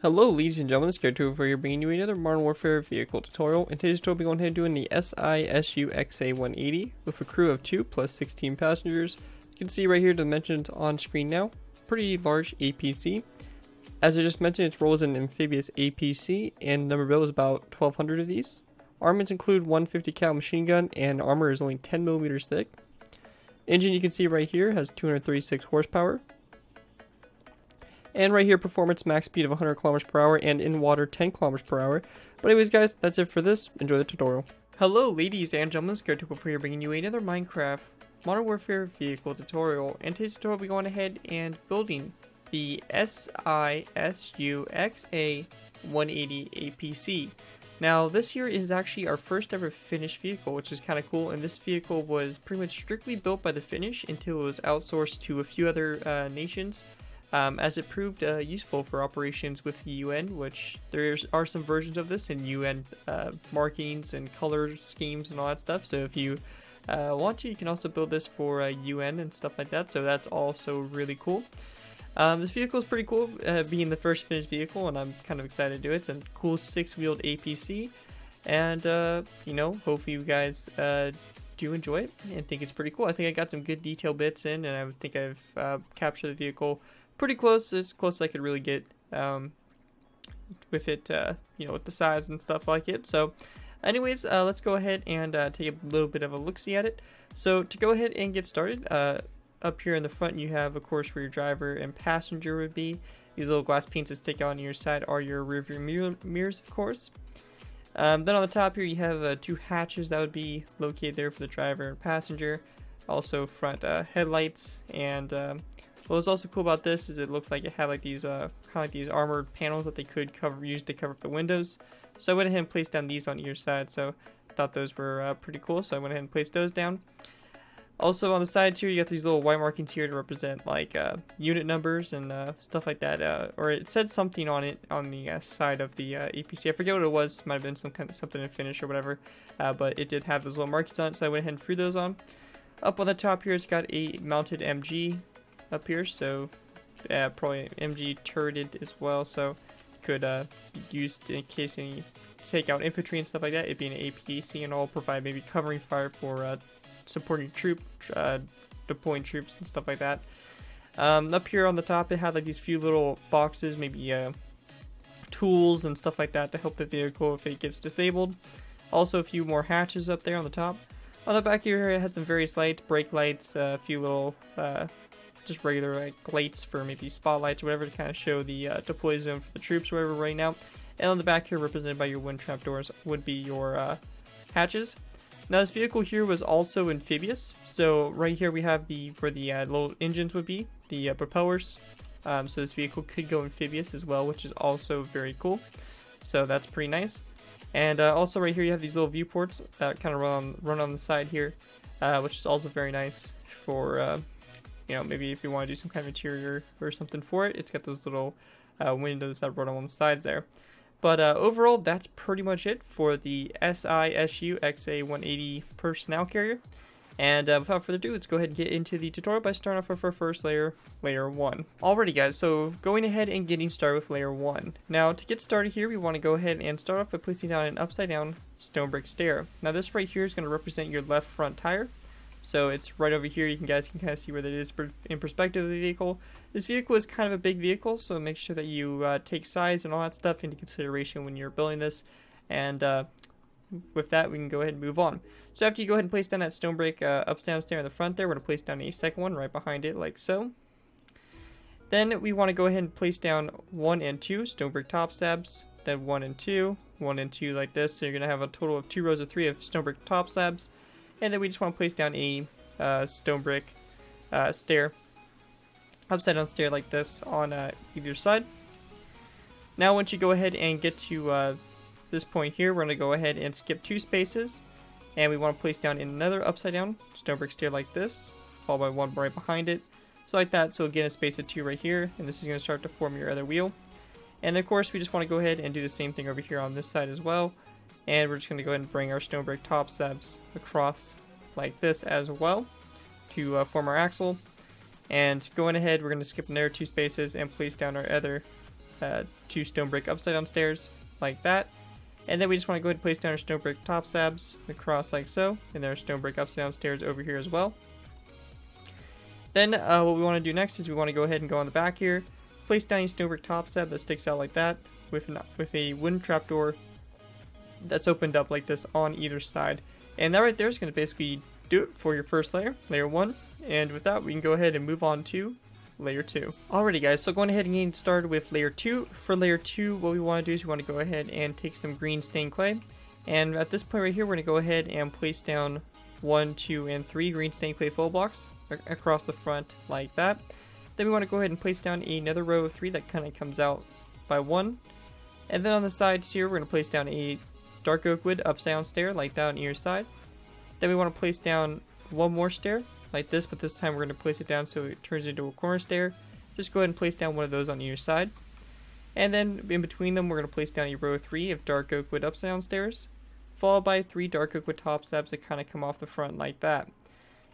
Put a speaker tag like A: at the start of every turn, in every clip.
A: Hello ladies and gentlemen, it's Scared2 here bringing you another Modern Warfare vehicle tutorial. In today's tutorial we'll be going ahead and doing the Sisu XA-180 with a crew of 2 plus 16 passengers. You can see right here the dimensions on screen now. Pretty large APC. As I just mentioned, its role is an amphibious APC and number build is about 1200 of these. Armaments include 150 cal machine gun and armor is only 10 millimeters thick. Engine you can see right here has 236 horsepower. And right here, performance max speed of 100 kilometers per hour and in water 10 kilometers per hour. But anyways guys, that's it for this. Enjoy the tutorial. Hello ladies and gentlemen, Scared2 here bringing you another Minecraft Modern Warfare vehicle tutorial. In today's tutorial we'll be going ahead and building the Sisu XA-180 APC. Now this here is actually our first ever Finnish vehicle, which is kind of cool, and this vehicle was pretty much strictly built by the Finnish until it was outsourced to a few other nations. As it proved useful for operations with the UN, which there are some versions of this in UN markings and color schemes and all that stuff. So if you want to, you can also build this for UN and stuff like that. So that's also really cool. This vehicle is pretty cool, being the first Finnish vehicle, and I'm kind of excited to do it. It's a cool 6-wheeled APC, and you know, hopefully you guys do enjoy it and think it's pretty cool. I think I got some good detail bits in, and I think I've captured the vehicle pretty close, as close as I could really get with it, you know, with the size and stuff like it. So anyways, let's go ahead and take a little bit of a look-see at it. So to go ahead and get started, up here in the front you have, of course, where your driver and passenger would be. These little glass panes that stick out on your side are your rear view mirrors, of course. Then on the top here you have 2 hatches that would be located there for the driver and passenger. Also front headlights, and what was also cool about this is it looked like it had like these kind of like these armored panels that they could use to cover up the windows. So I went ahead and placed down these on either side. So I thought those were pretty cool. So I went ahead and placed those down. Also on the sides here, you got these little white markings here to represent like unit numbers and stuff like that. Or it said something on it on the side of the APC. I forget what it was. Might have been something in Finnish or whatever. But it did have those little markings on it. So I went ahead and threw those on. Up on the top here, it's got a mounted MG up here, so probably MG turreted as well, so could be used in case any take out infantry and stuff like that. It being an APC and all, provide maybe covering fire for supporting deploying troops and stuff like that. Up here on the top it had like these few little boxes, maybe tools and stuff like that to help the vehicle if it gets disabled. Also a few more hatches up there on the top. On the back here it had some various lights, brake lights, a few little just regular like lights for maybe spotlights or whatever to kind of show the deploy zone for the troops or whatever right now. And on the back here, represented by your wind trap doors, would be your hatches. Now this vehicle here was also amphibious, so right here we have where the little engines would be, the propellers. So this vehicle could go amphibious as well, which is also very cool. So that's pretty nice. And also right here you have these little viewports that kind of run on the side here, which is also very nice for you know, maybe if you want to do some kind of interior or something for it. It's got those little windows that run along the sides there. But overall, that's pretty much it for the Sisu XA-180 personnel carrier. And without further ado, let's go ahead and get into the tutorial by starting off with our first layer, layer 1. Alrighty guys, so going ahead and getting started with layer 1. Now to get started here, we want to go ahead and start off by placing down an upside down stone brick stair. Now this right here is going to represent your left front tire. So it's right over here. You guys can kind of see where that is in perspective of the vehicle. This vehicle is kind of a big vehicle, so make sure that you take size and all that stuff into consideration when you're building this. And with that, we can go ahead and move on. So after you go ahead and place down that stone brick upstairs stair in the front there, we're going to place down a second one right behind it, like so. Then we want to go ahead and place down 1 and 2 stone brick top slabs. Then 1 and 2, 1 and 2 like this. So you're going to have a total of 2 rows of 3 of stone brick top slabs. And then we just want to place down a stone brick stair, upside down stair like this on either side. Now once you go ahead and get to this point here, we're going to go ahead and skip 2 spaces. And we want to place down another upside down stone brick stair like this, followed by 1 right behind it. So like that, so again a space of 2 right here, and this is going to start to form your other wheel. And of course we just want to go ahead and do the same thing over here on this side as well. And we're just going to go ahead and bring our stone brick top slabs across like this as well to form our axle. And going ahead, we're going to skip another 2 spaces and place down our other 2 stone brick upside down stairs like that. And then we just want to go ahead and place down our stone brick top slabs across like so. And there are stone brick upside down stairs over here as well. Then what we want to do next is we want to go ahead and go on the back here. Place down a stone brick top slab that sticks out like that with a wooden trapdoor that's opened up like this on either side. And that right there is going to basically do it for your first layer, layer 1. And with that, we can go ahead and move on to layer 2. Alrighty guys, so going ahead and getting started with layer 2. For layer 2, what we want to do is we want to go ahead and take some green stained clay. And at this point right here, we're going to go ahead and place down 1, 2, and 3 green stained clay full blocks across the front like that. Then we want to go ahead and place down another row of 3 that kind of comes out by 1. And then on the sides here, we're going to place down a dark oak wood upside down stair like that on either side. Then we want to place down one more stair like this, but this time we're going to place it down so it turns into a corner stair. Just go ahead and place down one of those on either side. And then in between them, we're going to place down a row of 3 of dark oak wood upside down stairs, followed by 3 dark oak wood top slabs that kind of come off the front like that.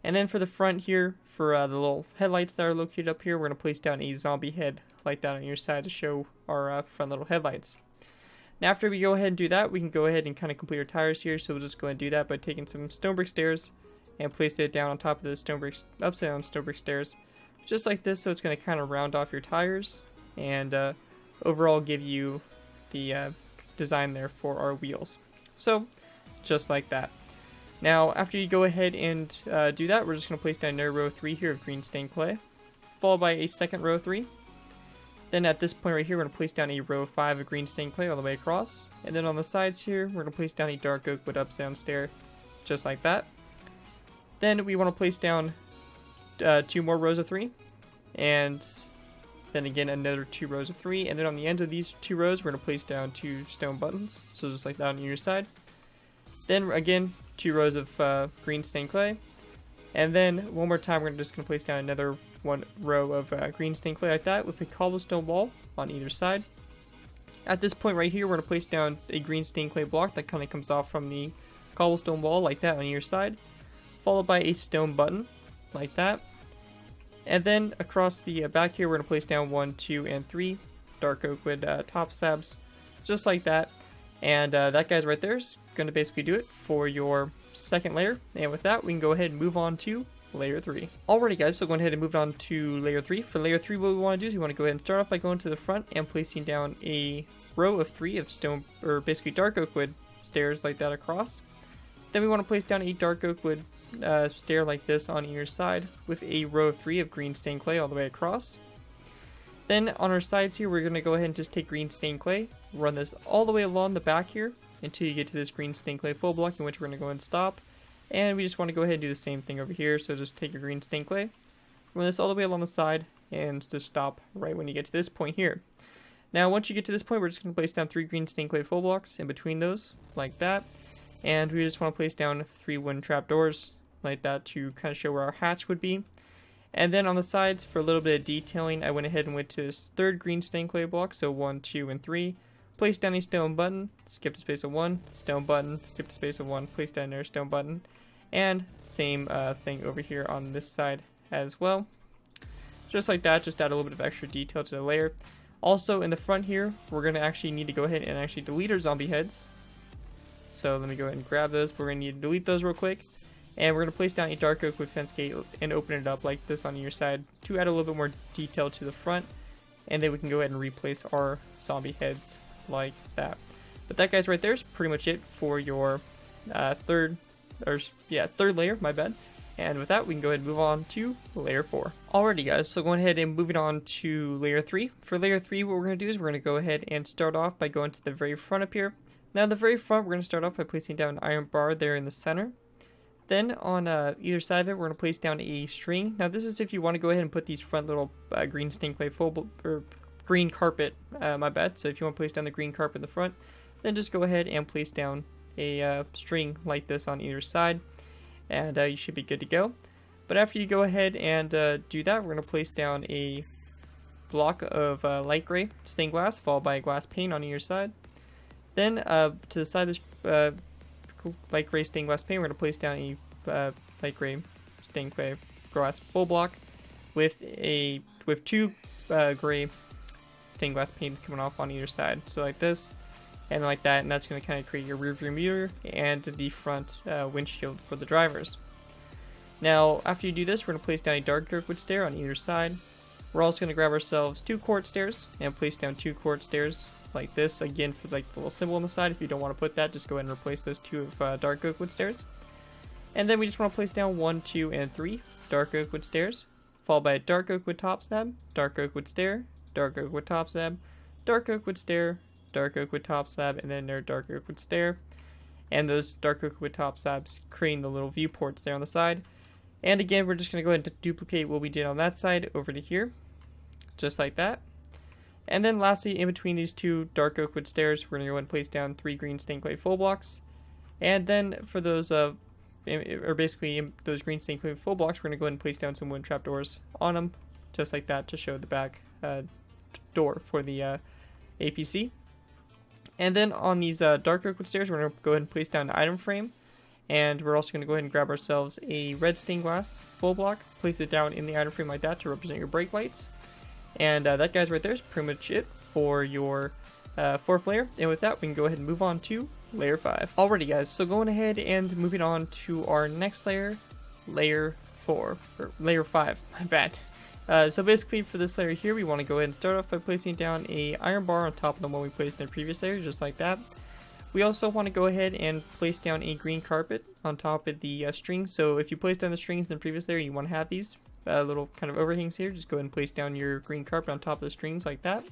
A: And then for the front here, for the little headlights that are located up here, we're going to place down a zombie head like that on your side to show our front little headlights. Now after we go ahead and do that, we can go ahead and kind of complete our tires here. So we'll just go ahead and do that by taking some stone brick stairs and place it down on top of the stone brick, upside down stone brick stairs, just like this. So it's going to kind of round off your tires and overall give you the design there for our wheels. So just like that. Now after you go ahead and do that, we're just going to place down another row 3 here of green stained clay, followed by a second row 3. Then at this point right here, we're going to place down a row 5 of green stained clay all the way across. And then on the sides here, we're going to place down a dark oak wood upside down stair, just like that. Then we want to place down 2 more rows of 3, and then again another 2 rows of 3, and then on the ends of these 2 rows we're going to place down 2 stone buttons, so just like that on either side. Then again 2 rows of green stained clay, and then one more time we're just going to place down another 1 row of green stained clay like that with a cobblestone wall on either side. At this point right here, we're going to place down a green stained clay block that kind of comes off from the cobblestone wall like that on either side, followed by a stone button like that. And then across the back here, we're going to place down 1, 2, and 3 dark oak wood top slabs, just like that. And that guy's right there is going to basically do it for your second layer. And with that, we can go ahead and move on to layer 3. Alrighty guys, so going ahead and move on to layer 3. For layer 3, what we want to do is we want to go ahead and start off by going to the front and placing down a row of 3 of stone, or basically dark oak wood stairs like that across. Then we want to place down a dark oak wood stair like this on either side with a row of 3 of green stained clay all the way across. Then on our sides here, we're going to go ahead and just take green stained clay, run this all the way along the back here until you get to this green stained clay full block, in which we're going to go ahead and stop. And we just want to go ahead and do the same thing over here. So just take your green stained clay, run this all the way along the side, and just stop right when you get to this point here. Now once you get to this point, we're just going to place down 3 green stained clay full blocks in between those like that. And we just want to place down 3 wooden trapdoors like that to kind of show where our hatch would be. And then on the sides, for a little bit of detailing, I went ahead and went to this 3rd green stained clay block, so 1, 2, and 3. Place down a stone button, skip the space of 1, stone button, skip the space of 1, place down another stone button. And same thing over here on this side as well. Just like that, just add a little bit of extra detail to the layer. Also in the front here, we're going to actually need to go ahead and actually delete our zombie heads. So let me go ahead and grab those. We're going to need to delete those real quick. And we're going to place down a dark oak wood fence gate and open it up like this on your side to add a little bit more detail to the front. And then we can go ahead and replace our zombie heads like that. But that guy's right there is pretty much it for your third layer, my bad. And with that, we can go ahead and move on to layer 4. Alrighty guys, so going ahead and moving on to layer 3. For layer 3, what we're going to do is we're going to go ahead and start off by going to the very front up here. Now in the very front, we're going to start off by placing down an iron bar there in the center. Then on either side of it, we're going to place down a string. Now this is if you want to go ahead and put these front little green stained clay or green carpet, my bad. So if you want to place down the green carpet in the front, then just go ahead and place down a string like this on either side, and you should be good to go. But after you go ahead and do that, we're going to place down a block of light gray stained glass, followed by a glass pane on either side. Then to the side of this light gray stained glass pane, we're going to place down a light gray stained glass full block with 2 gray stained glass panes coming off on either side. So like this, and like that, and that's going to kind of create your rear view mirror and the front windshield for the drivers. Now, after you do this, we're going to place down a dark oak wood stair on either side. We're also going to grab ourselves 2 quart stairs and place down 2 quart stairs like this, again for like the little symbol on the side. If you don't want to put that, just go ahead and replace those 2 of dark oak wood stairs. And then we just want to place down 1, 2, and 3 dark oak wood stairs, followed by a dark oak wood top slab, dark oak wood stair, dark oak wood top slab, dark oak wood stair, dark oak wood top slab, and then their dark oak wood stair. And those dark oak wood top slabs creating the little viewports there on the side. And again, we're just going to go ahead and duplicate what we did on that side over to here, just like that. And then lastly, in between these 2 dark oak wood stairs, we're going to go ahead and place down 3 green stained clay full blocks. And then for those basically those green stained clay full blocks, we're going to go ahead and place down some wooden trapdoors on them, just like that, to show the back door for the APC. And then on these dark oak wood stairs, we're going to go ahead and place down an item frame. And we're also going to go ahead and grab ourselves a red stained glass full block, place it down in the item frame like that to represent your brake lights. And that guys right there is pretty much it for your 4th layer. And with that, we can go ahead and move on to layer 5. Alrighty guys, so going ahead and moving on to our next layer, layer 4, or layer 5, my bad. So basically for this layer here, we want to go ahead and start off by placing down a iron bar on top of the one we placed in the previous layer, just like that. We also want to go ahead and place down a green carpet on top of the strings. So if you place down the strings in the previous layer, you want to have these little kind of overhangs here. Just go ahead and place down your green carpet on top of the strings like that.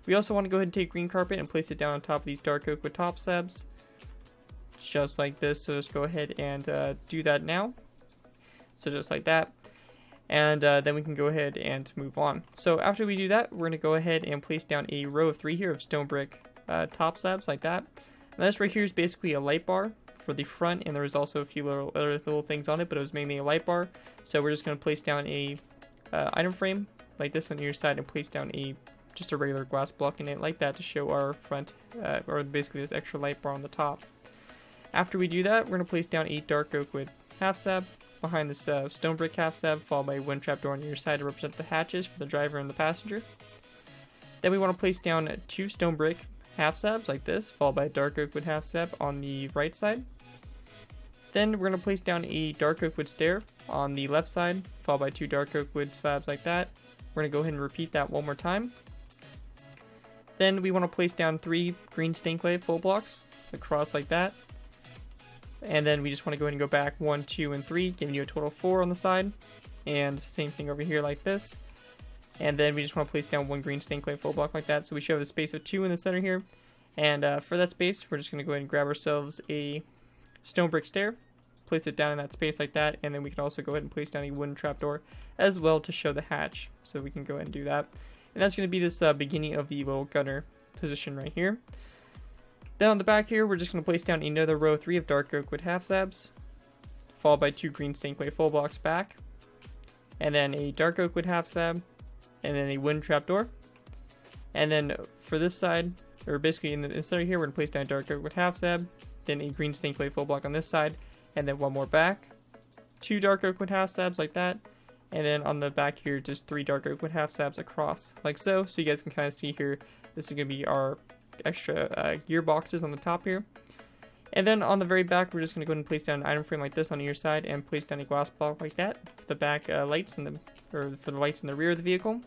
A: We also want to go ahead and take green carpet and place it down on top of these dark oak wood top slabs, just like this. So let's go ahead and do that now. So just like that. And then we can go ahead and move on. So after we do that, we're going to go ahead and place down a row of 3 here of stone brick top slabs like that. And this right here is basically a light bar for the front, and there's also a few other little things on it, but it was mainly a light bar. So we're just going to place down a item frame like this on your side and place down just a regular glass block in it like that to show our front, or basically this extra light bar on the top. After we do that, we're going to place down a dark oak wood half slab behind this stone brick half slab, followed by a wooden trapdoor on your side to represent the hatches for the driver and the passenger. Then we want to place down 2 stone brick half slabs like this, followed by a dark oak wood half slab on the right side. Then we're going to place down a dark oak wood stair on the left side, followed by 2 dark oak wood slabs like that. We're going to go ahead and repeat that one more time. Then we want to place down 3 green stained clay full blocks across like that. And then we just want to go ahead and go back 1, 2, and 3, giving you a total of 4 on the side. And same thing over here like this. And then we just want to place down 1 green stained clay full block like that. So we show a space of 2 in the center here. And for that space, we're just going to go ahead and grab ourselves a stone brick stair, place it down in that space like that. And then we can also go ahead and place down a wooden trapdoor as well to show the hatch. So we can go ahead and do that. And that's going to be this beginning of the little gunner position right here. Then on the back here, we're just going to place down another row of 3 of dark oak wood half slabs, followed by 2 green stained clay full blocks back. And then a dark oak wood half slab. And then a wooden trapdoor. And then for this side, or basically in the center here, we're going to place down a dark oak wood half slab, then a green stained clay full block on this side, and then 1 more back. 2 dark oak wood half slabs like that. And then on the back here, just 3 dark oak wood half slabs across, like so. So you guys can kind of see here, this is going to be our extra gear boxes on the top here. And then on the very back, we're just going to go ahead and place down an item frame like this on your side and place down a glass block like that for the back lights and for the lights in the rear of the vehicle.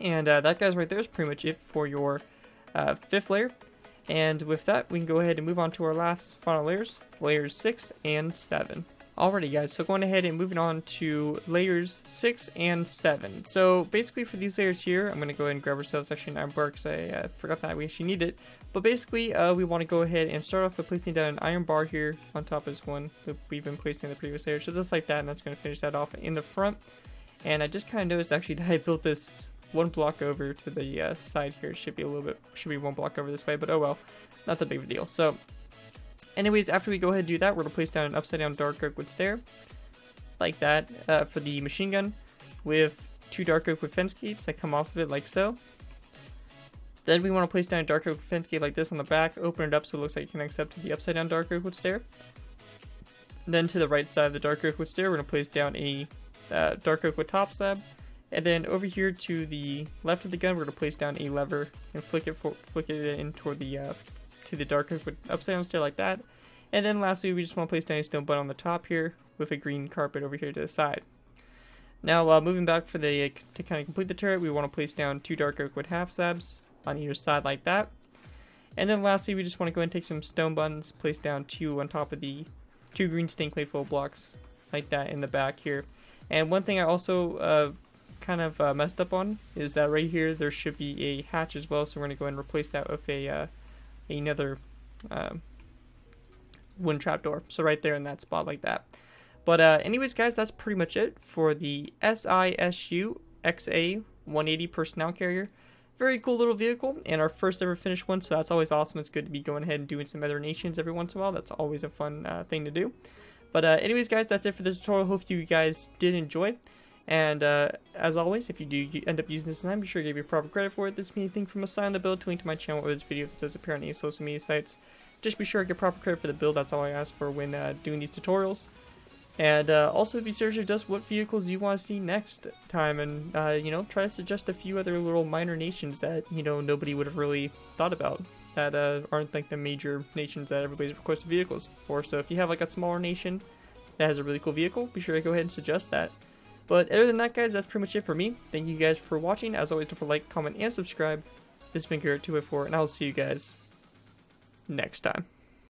A: And that guys right there is pretty much it for your 5th layer. And with that, we can go ahead and move on to our last final layers, layers 6 and 7. Alrighty guys, so going ahead and moving on to layers 6 and 7. So basically for these layers here, I'm going to go ahead and grab ourselves actually an iron bar because I forgot that we actually need it. But basically we want to go ahead and start off by placing down an iron bar here on top of this one that we've been placing in the previous layer. So just like that, and that's going to finish that off in the front. And I just kind of noticed actually that I built this 1 block over to the side here. It should be 1 block over this way, but oh well, not that big of a deal. So anyways, after we go ahead and do that, we're going to place down an upside down dark oak wood stair, like that, for the machine gun, with 2 dark oak wood fence gates that come off of it, like so. Then we want to place down a dark oak fence gate like this on the back, open it up so it looks like it connects up to the upside down dark oak wood stair. Then to the right side of the dark oak wood stair, we're going to place down a dark oak wood top slab, And then over here to the left of the gun, we're going to place down a lever and flick it in toward the to the dark oak with upside down stair like that. And then lastly, we just want to place down a stone butt on the top here with a green carpet over here to the side. Now, moving back for the to kind of complete the turret, we want to place down 2 dark oak wood half slabs on either side like that. And then lastly, we just want to go ahead and take some stone buttons, place down 2 on top of the 2 green stained clay fill blocks like that in the back here. And one thing I also kind of messed up on is that right here there should be a hatch as well, so we're going to go ahead and replace that with a another wooden trapdoor. So right there in that spot like that. But anyways, guys, that's pretty much it for the Sisu XA-180 personnel carrier. Very cool little vehicle, and our first ever finished one, so that's always awesome. It's good to be going ahead and doing some other nations every once in a while. That's always a fun thing to do. But anyways, guys, that's it for the tutorial. Hope you guys did enjoy. And as always, if you do end up using this time, be sure to give you proper credit for it. This means anything from a sign on the build to link to my channel or this video if it does appear on any social media sites. Just be sure to get proper credit for the build. That's all I ask for when doing these tutorials. And also be sure to suggest what vehicles you want to see next time, and you know, try to suggest a few other little minor nations that, you know, nobody would have really thought about, that aren't like the major nations that everybody's requested vehicles for. So if you have like a smaller nation that has a really cool vehicle, be sure to go ahead and suggest that. But other than that, guys, that's pretty much it for me. Thank you guys for watching. As always, don't forget to like, comment, and subscribe. This has been Garrett2x4, and I'll see you guys next time.